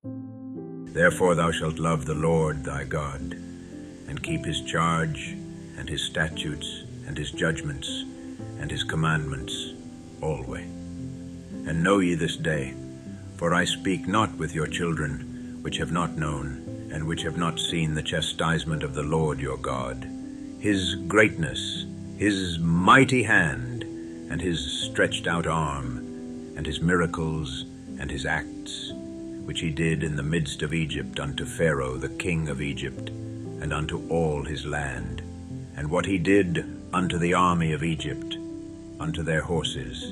Therefore thou shalt love the Lord thy God, and keep his charge, and his statutes, and his judgments, and his commandments always. And know ye this day, for I speak not with your children, which have not known, and which have not seen the chastisement of the Lord your God, his greatness, his mighty hand, and his stretched out arm, and his miracles, and his acts, which he did in the midst of Egypt unto Pharaoh the king of Egypt, and unto all his land, and what he did unto the army of Egypt, unto their horses,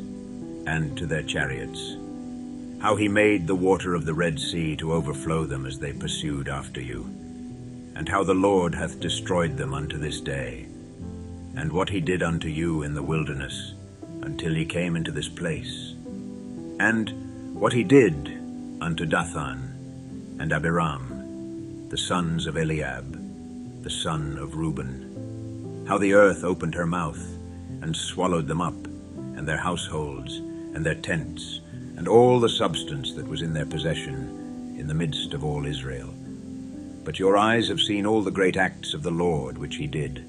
and to their chariots, how he made the water of the Red Sea to overflow them as they pursued after you, and how the Lord hath destroyed them unto this day, and what he did unto you in the wilderness, until ye came into this place, and what he did unto Dathan and Abiram, the sons of Eliab, the son of Reuben, how the earth opened her mouth, and swallowed them up, and their households, and their tents, and all the substance that was in their possession, in the midst of all Israel. But your eyes have seen all the great acts of the Lord which he did.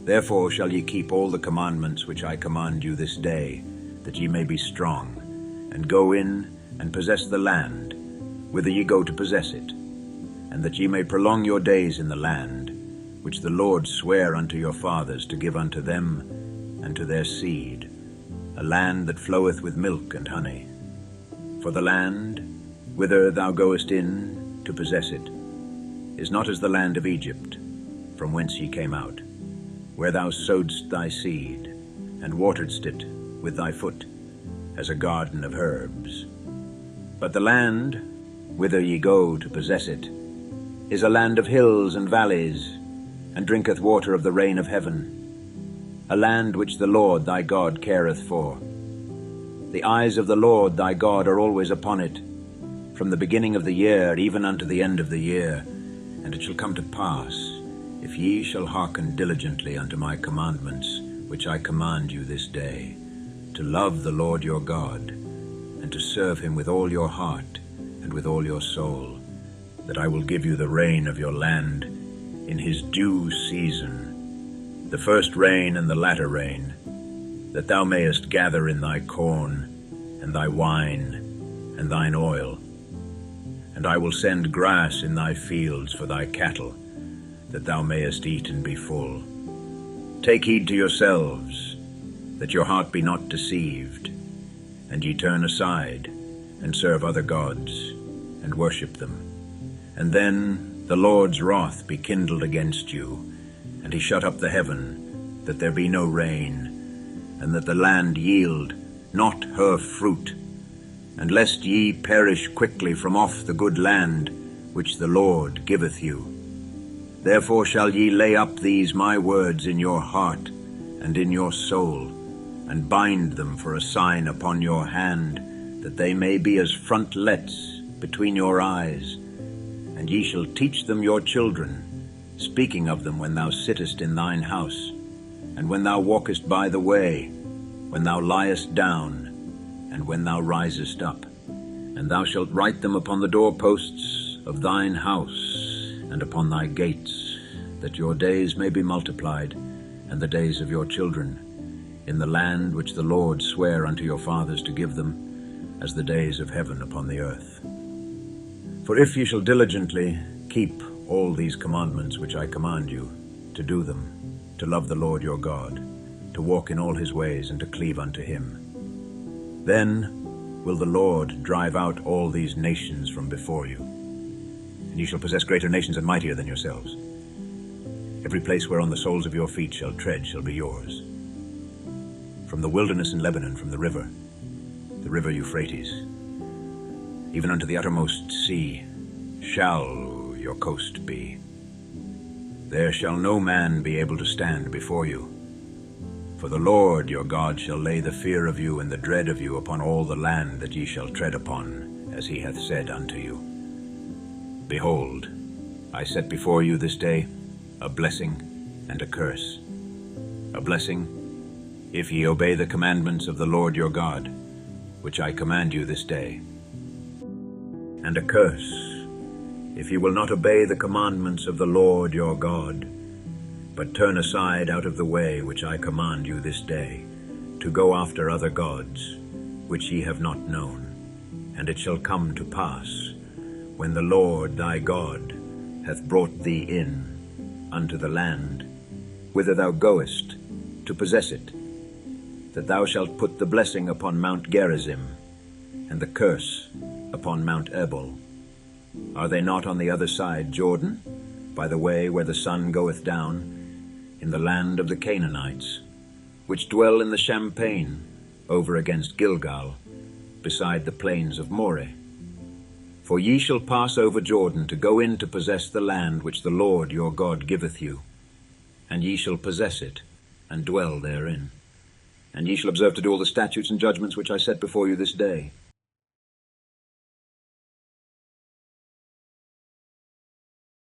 Therefore shall ye keep all the commandments which I command you this day, that ye may be strong, and go in and possess the land, whither ye go to possess it, and that ye may prolong your days in the land, which the Lord sware unto your fathers to give unto them and to their seed, a land that floweth with milk and honey. For the land, whither thou goest in to possess it, is not as the land of Egypt, from whence ye came out, where thou sowedst thy seed, and wateredst it with thy foot, as a garden of herbs. But the land, whither ye go to possess it, is a land of hills and valleys, and drinketh water of the rain of heaven, a land which the Lord thy God careth for. The eyes of the Lord thy God are always upon it, from the beginning of the year even unto the end of the year. And it shall come to pass, if ye shall hearken diligently unto my commandments, which I command you this day, to love the Lord your God, and to serve him with all your heart and with all your soul, that I will give you the rain of your land in his due season, the first rain and the latter rain, that thou mayest gather in thy corn, and thy wine, and thine oil. And I will send grass in thy fields for thy cattle, that thou mayest eat and be full. Take heed to yourselves, that your heart be not deceived, and ye turn aside, and serve other gods, and worship them. And then the Lord's wrath be kindled against you, and he shut up the heaven, that there be no rain, and that the land yield not her fruit, and lest ye perish quickly from off the good land which the Lord giveth you. Therefore shall ye lay up these my words in your heart and in your soul, and bind them for a sign upon your hand, that they may be as frontlets between your eyes. And ye shall teach them your children, speaking of them when thou sittest in thine house, and when thou walkest by the way, when thou liest down, and when thou risest up. And thou shalt write them upon the doorposts of thine house, and upon thy gates, that your days may be multiplied, and the days of your children, in the land which the Lord sware unto your fathers to give them, as the days of heaven upon the earth. For if ye shall diligently keep all these commandments which I command you, to do them, to love the Lord your God, to walk in all his ways, and to cleave unto him, then will the Lord drive out all these nations from before you, and ye shall possess greater nations and mightier than yourselves. Every place whereon the soles of your feet shall tread shall be yours. From the wilderness in Lebanon, from the river Euphrates, even unto the uttermost sea, shall your coast be. There shall no man be able to stand before you. For the Lord your God shall lay the fear of you and the dread of you upon all the land that ye shall tread upon, as he hath said unto you. Behold, I set before you this day a blessing and a curse. A blessing, if ye obey the commandments of the Lord your God, which I command you this day. and a curse, if ye will not obey the commandments of the Lord your God, but turn aside out of the way which I command you this day, to go after other gods, which ye have not known. And it shall come to pass, when the Lord thy God hath brought thee in unto the land, whither thou goest, to possess it, that thou shalt put the blessing upon Mount Gerizim, and the curse upon Mount Ebal. Are they not on the other side Jordan, by the way where the sun goeth down, in the land of the Canaanites, which dwell in the champaign, over against Gilgal, beside the plains of Moreh? For ye shall pass over Jordan to go in to possess the land which the Lord your God giveth you, and ye shall possess it, and dwell therein. And ye shall observe to do all the statutes and judgments which I set before you this day,